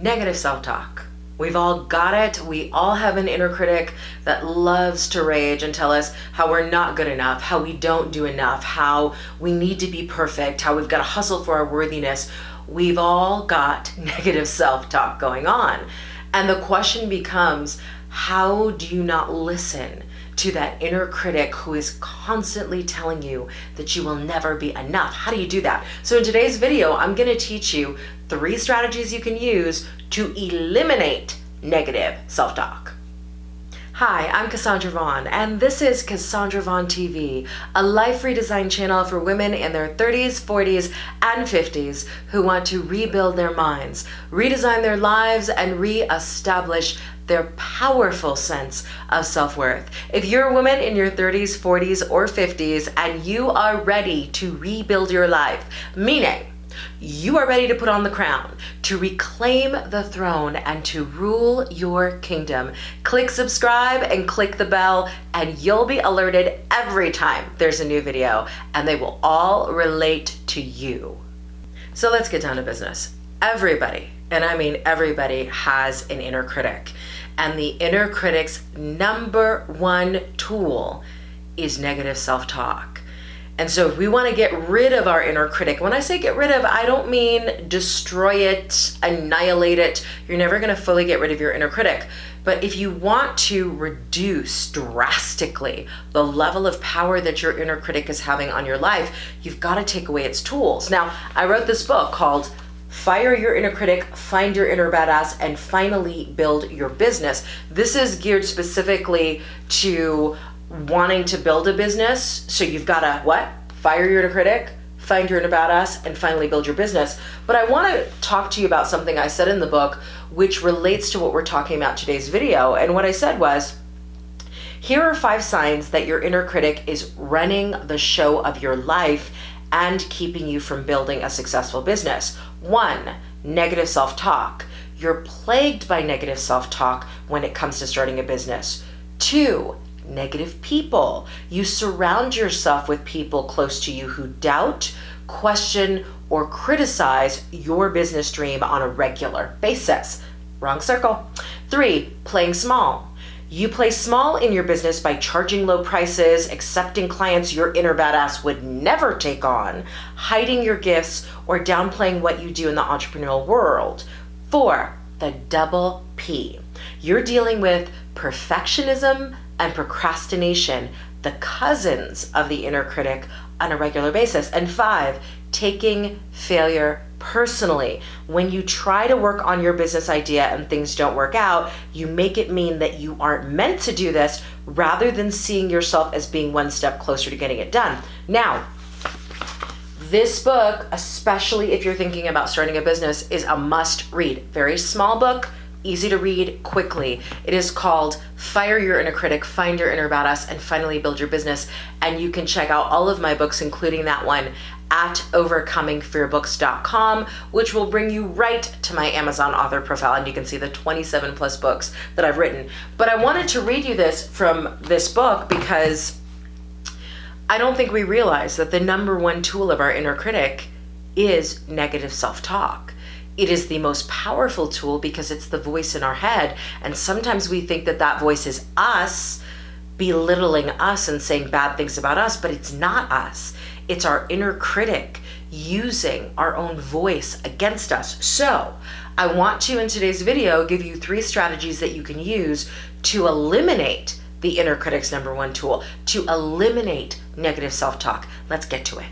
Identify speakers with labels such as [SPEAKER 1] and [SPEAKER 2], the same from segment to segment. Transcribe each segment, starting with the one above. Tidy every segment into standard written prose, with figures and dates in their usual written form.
[SPEAKER 1] Negative self-talk. We've all got it. We all have an inner critic that loves to rage and tell us how we're not good enough, how we don't do enough, how we need to be perfect, how we've got to hustle for our worthiness. We've all got negative self-talk going on. And the question becomes, how do you not listen to that inner critic who is constantly telling you that you will never be enough? How do you do that? So in today's video, I'm going to teach you 3 strategies you can use to eliminate negative self-talk. Hi, I'm Cassandra Vaughn, and this is Cassandra Vaughn TV, a life redesign channel for women in their 30s, 40s, and 50s who want to rebuild their minds, redesign their lives, and re-establish their powerful sense of self-worth. If you're a woman in your 30s, 40s, or 50s, and you are ready to rebuild your life, meaning you are ready to put on the crown, to reclaim the throne, and to rule your kingdom, click subscribe and click the bell, and you'll be alerted every time there's a new video, and they will all relate to you. So let's get down to business. Everybody, and I mean everybody, has an inner critic. And the inner critic's number 1 tool is negative self-talk. And so if we want to get rid of our inner critic, when I say get rid of, I don't mean destroy it, annihilate it. You're never going to fully get rid of your inner critic. But if you want to reduce drastically the level of power that your inner critic is having on your life, you've got to take away its tools. Now, I wrote this book called Fire Your Inner Critic, Find Your Inner Badass, and Finally Build Your Business. This is geared specifically to wanting to build a business. So you've got to what? Fire your inner critic, find your inner badass, and finally build your business. But I want to talk to you about something I said in the book, which relates to what we're talking about today's video. And what I said was, here are 5 signs that your inner critic is running the show of your life and keeping you from building a successful business. 1, negative self-talk. You're plagued by negative self-talk when it comes to starting a business. 2, negative people. You surround yourself with people close to you who doubt, question, or criticize your business dream on a regular basis. Wrong circle. 3, playing small. You play small in your business by charging low prices, accepting clients your inner badass would never take on, hiding your gifts, or downplaying what you do in the entrepreneurial world. 4, the double P. You're dealing with perfectionism and procrastination, the cousins of the inner critic, on a regular basis. And 5, taking failure personally. When you try to work on your business idea and things don't work out, you make it mean that you aren't meant to do this rather than seeing yourself as being one step closer to getting it done. Now, this book, especially if you're thinking about starting a business, is a must read. Very small book, easy to read quickly. It is called Fire Your Inner Critic, Find Your Inner Badass, and Finally Build Your Business. And you can check out all of my books, including that one, at overcomingfearbooks.com, which will bring you right to my Amazon author profile, and you can see the 27 plus books that I've written. But I wanted to read you this from this book because I don't think we realize that the number 1 tool of our inner critic is negative self-talk. It is the most powerful tool because it's the voice in our head. And sometimes we think that that voice is us, belittling us and saying bad things about us, but it's not us. It's our inner critic using our own voice against us. So I want to, in today's video, give you 3 strategies that you can use to eliminate the inner critic's number 1 tool, to eliminate negative self-talk. Let's get to it.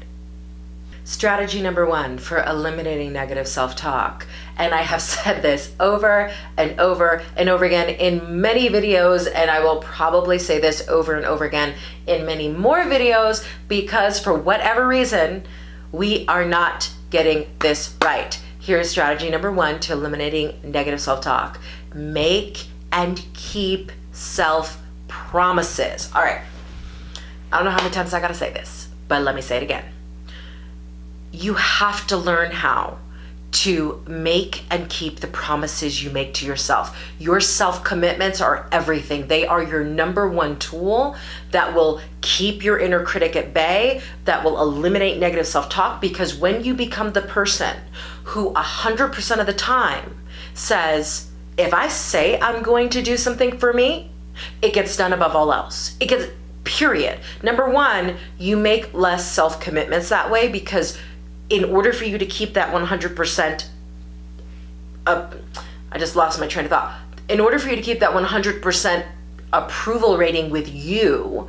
[SPEAKER 1] Strategy number 1 for eliminating negative self-talk, and I have said this over and over and over again in many videos, and I will probably say this over and over again in many more videos because for whatever reason, we are not getting this right. Here's strategy number 1 to eliminating negative self-talk. Make and keep self-promises. All right, I don't know how many times I gotta say this, but let me say it again. You have to learn how to make and keep the promises you make to yourself. Your self-commitments are everything. They are your number one tool that will keep your inner critic at bay, that will eliminate negative self-talk, because when you become the person who 100% of the time says, if I say I'm going to do something for me, it gets done above all else. It gets, period. Number one, you make less self-commitments that way, because in order for you to keep that 100% up, I just lost my train of thought. In order for you to keep that 100% approval rating with you,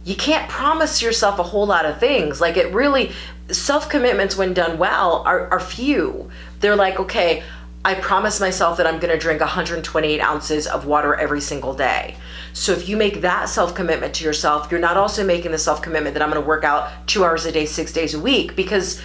[SPEAKER 1] you can't promise yourself a whole lot of things. Like, it really, self-commitments when done well are few. They're like, okay, I promise myself that I'm going to drink 128 ounces of water every single day. So if you make that self-commitment to yourself, you're not also making the self-commitment that I'm going to work out 2 hours a day, 6 days a week, because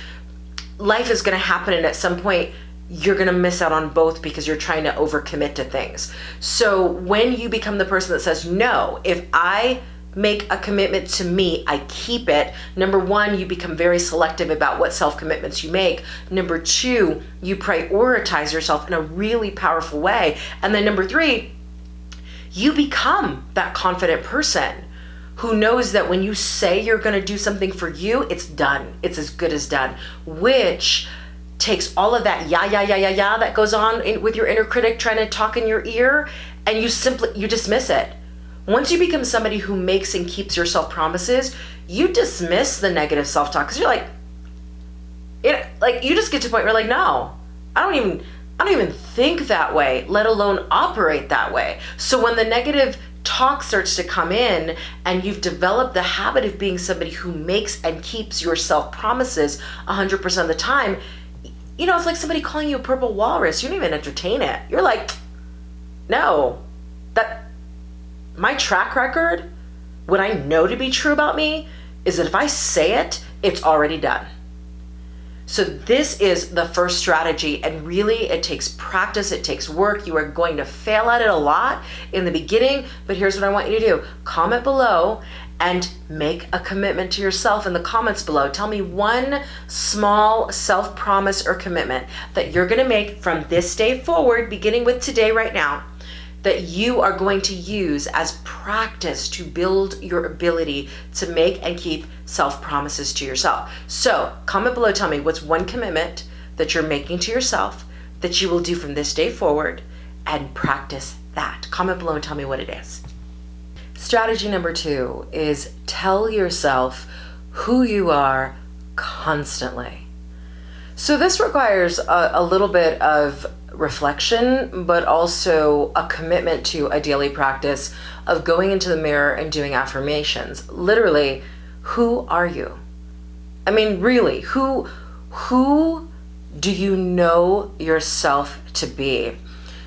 [SPEAKER 1] life is going to happen, and at some point you're going to miss out on both because you're trying to overcommit to things. So when you become the person that says, no, if I make a commitment to me, I keep it. Number one, you become very selective about what self-commitments you make. Number two, you prioritize yourself in a really powerful way. And then number three, you become that confident person who knows that when you say you're going to do something for you, it's done. It's as good as done, which takes all of that yeah that goes on with your inner critic trying to talk in your ear, and you dismiss it. Once you become somebody who makes and keeps yourself promises, you dismiss the negative self-talk, because you're like, you just get to a point where you're like, no, I don't even think that way, let alone operate that way. So when the negative talk starts to come in and you've developed the habit of being somebody who makes and keeps yourself promises 100% of the time, it's like somebody calling you a purple walrus. You don't even entertain it. You're like, no, that my track record, what I know to be true about me is that if I say it, it's already done. So this is the first strategy, and really it takes practice, it takes work. You are going to fail at it a lot in the beginning, but here's what I want you to do. Comment below and make a commitment to yourself in the comments below. Tell me one small self-promise or commitment that you're gonna make from this day forward, beginning with today right now, that you are going to use as practice to build your ability to make and keep self-promises to yourself. So comment below, tell me what's one commitment that you're making to yourself that you will do from this day forward, and practice that. Comment below and tell me what it is. Strategy number 2 is tell yourself who you are constantly. So this requires a little bit of reflection, but also a commitment to a daily practice of going into the mirror and doing affirmations. Literally, who are you? I mean, really, who do you know yourself to be?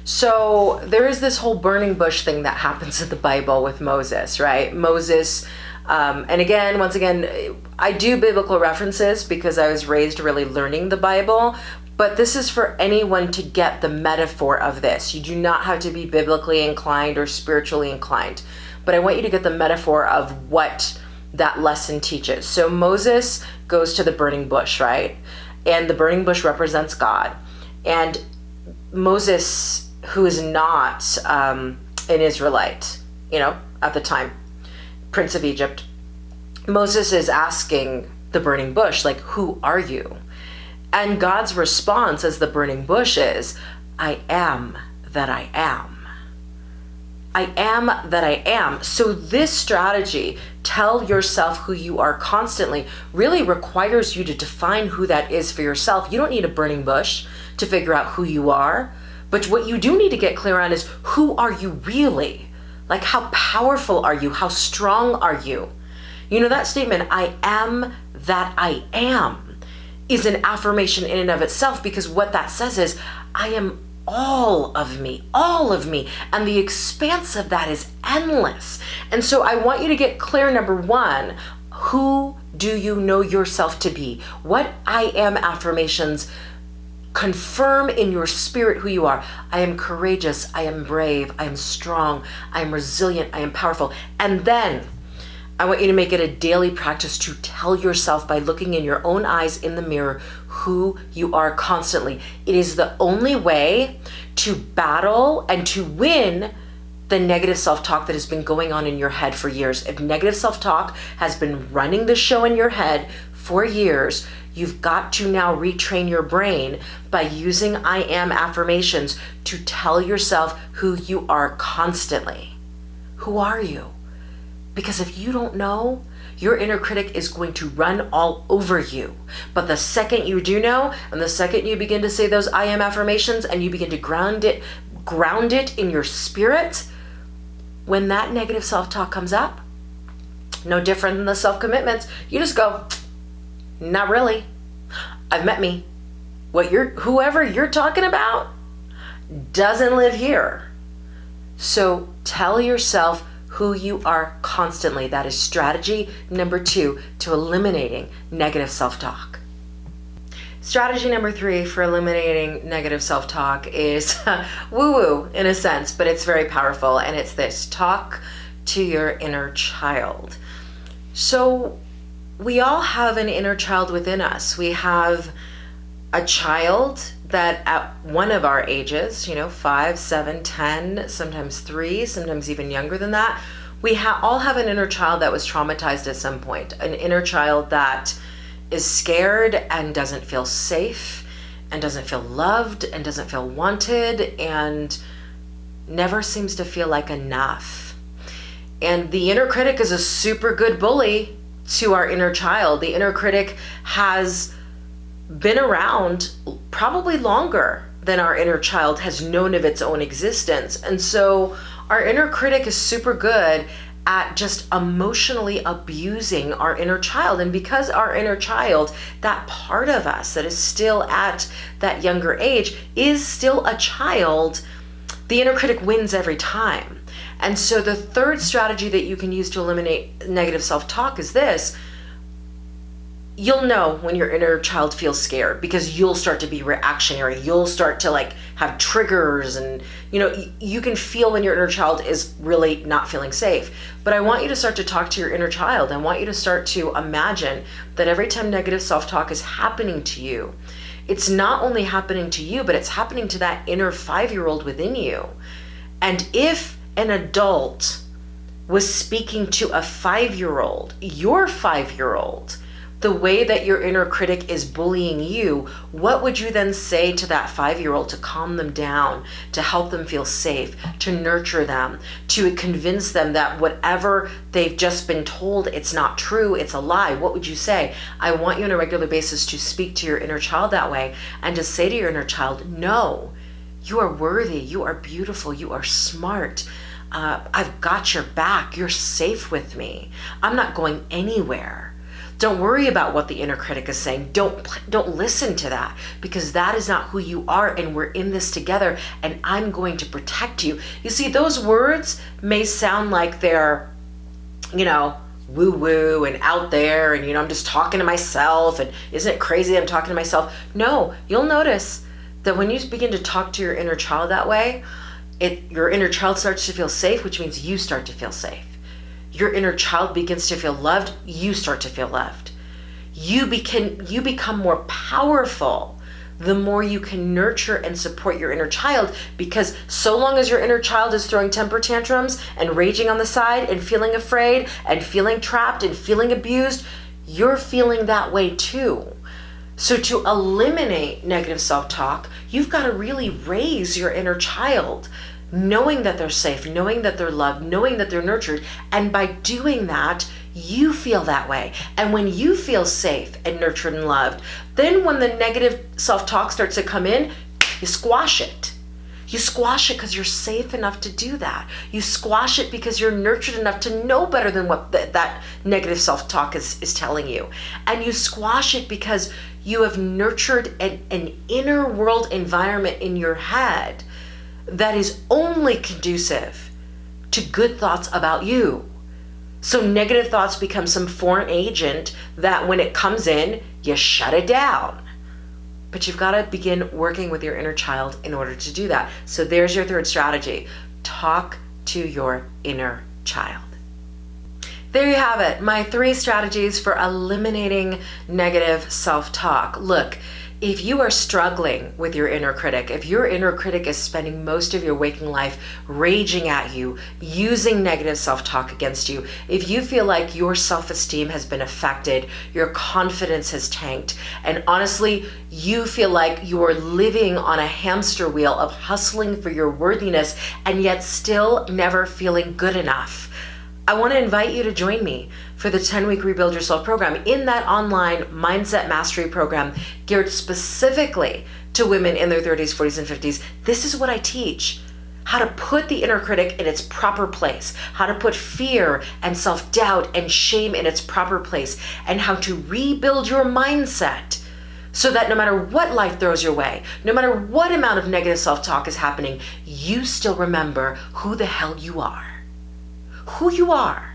[SPEAKER 1] So there is this whole burning bush thing that happens in the Bible with Moses, right? Moses, and again, once again, I do biblical references because I was raised really learning the Bible, but this is for anyone to get the metaphor of this. You do not have to be biblically inclined or spiritually inclined, but I want you to get the metaphor of what that lesson teaches. So Moses goes to the burning bush, right? And the burning bush represents God. And Moses, who is not an Israelite, at the time, Prince of Egypt, Moses is asking the burning bush, like, who are you? And God's response as the burning bush is, I am that I am. I am that I am. So this strategy, tell yourself who you are constantly, really requires you to define who that is for yourself. You don't need a burning bush to figure out who you are, but what you do need to get clear on is, who are you really? Like, how powerful are you? How strong are you? That statement, I am that I am, is an affirmation in and of itself, because what that says is, I am all of me, and the expanse of that is endless. And so I want you to get clear, number one, who do you know yourself to be? What I am affirmations confirm in your spirit who you are. I am courageous, I am brave, I am strong, I am resilient, I am powerful. And then I want you to make it a daily practice to tell yourself, by looking in your own eyes in the mirror, who you are constantly. It is the only way to battle and to win the negative self-talk that has been going on in your head for years. If negative self-talk has been running the show in your head for years, you've got to now retrain your brain by using I am affirmations to tell yourself who you are constantly. Who are you? Because if you don't know, your inner critic is going to run all over you. But the second you do know, and the second you begin to say those I am affirmations and you begin to ground it in your spirit, when that negative self-talk comes up, no different than the self-commitments, you just go, not really. I've met me. Whoever you're talking about doesn't live here. So tell yourself who you are constantly. That is strategy number 2 to eliminating negative self-talk. Strategy number 3 for eliminating negative self-talk is woo-woo in a sense, but it's very powerful, and it's this: talk to your inner child. So we all have an inner child within us. We have a child that at one of our ages, 5, 7, 10, sometimes 3, sometimes even younger than that, we all have an inner child that was traumatized at some point, an inner child that is scared and doesn't feel safe and doesn't feel loved and doesn't feel wanted and never seems to feel like enough. And the inner critic is a super good bully to our inner child. The inner critic has been around probably longer than our inner child has known of its own existence. And so our inner critic is super good at just emotionally abusing our inner child. And because our inner child, that part of us that is still at that younger age, is still a child, the inner critic wins every time. And so the third strategy that you can use to eliminate negative self-talk is this: you'll know when your inner child feels scared because you'll start to be reactionary. You'll start to have triggers, and you can feel when your inner child is really not feeling safe. But I want you to start to talk to your inner child. I want you to start to imagine that every time negative self-talk is happening to you, it's not only happening to you, but it's happening to that inner 5-year-old within you. And if an adult was speaking to a 5-year-old, your 5-year-old, the way that your inner critic is bullying you, what would you then say to that 5-year-old to calm them down, to help them feel safe, to nurture them, to convince them that whatever they've just been told, it's not true, it's a lie? What would you say? I want you on a regular basis to speak to your inner child that way and to say to your inner child, no, you are worthy, you are beautiful, you are smart. I've got your back. You're safe with me. I'm not going anywhere. Don't worry about what the inner critic is saying. Don't listen to that, because that is not who you are, and we're in this together, and I'm going to protect you. You see, those words may sound like they're, woo-woo and out there, and I'm just talking to myself, and isn't it crazy I'm talking to myself? No, you'll notice that when you begin to talk to your inner child that way, your inner child starts to feel safe, which means you start to feel safe. Your inner child begins to feel loved, you start to feel loved. You become more powerful the more you can nurture and support your inner child, because so long as your inner child is throwing temper tantrums and raging on the side and feeling afraid and feeling trapped and feeling abused, you're feeling that way too. So to eliminate negative self-talk, you've got to really raise your inner child, knowing that they're safe, knowing that they're loved, knowing that they're nurtured. And by doing that, you feel that way. And when you feel safe and nurtured and loved, then when the negative self-talk starts to come in, you squash it. You squash it because you're safe enough to do that. You squash it because you're nurtured enough to know better than what that negative self-talk is telling you. And you squash it because you have nurtured an inner world environment in your head that is only conducive to good thoughts about you. So negative thoughts become some foreign agent that when it comes in, you shut it down. But you've got to begin working with your inner child in order to do that. So there's your third strategy. Talk to your inner child. There you have it, my 3 strategies for eliminating negative self-talk. Look, If you are struggling with your inner critic, if your inner critic is spending most of your waking life raging at you, using negative self-talk against you, if you feel like your self-esteem has been affected, your confidence has tanked, and honestly, you feel like you're living on a hamster wheel of hustling for your worthiness and yet still never feeling good enough, I want to invite you to join me for the 10-week Rebuild Yourself program. In that online mindset mastery program geared specifically to women in their 30s, 40s, and 50s, this is what I teach. How to put the inner critic in its proper place, how to put fear and self-doubt and shame in its proper place, and how to rebuild your mindset so that no matter what life throws your way, no matter what amount of negative self-talk is happening, you still remember who the hell you are. Who you are.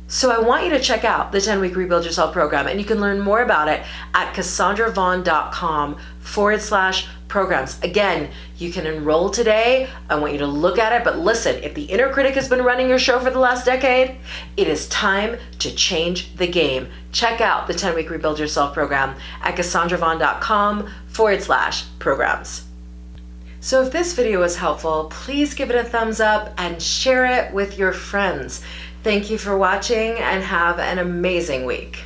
[SPEAKER 1] So I want you to check out the 10-week Rebuild Yourself program, and you can learn more about it at CassandraVaughn.com/programs. Again, you can enroll today. I want you to look at it, but listen, if the inner critic has been running your show for the last decade, it is time to change the game. Check out the 10-week Rebuild Yourself program at CassandraVaughn.com/programs. So if this video was helpful, please give it a thumbs up and share it with your friends. Thank you for watching and have an amazing week.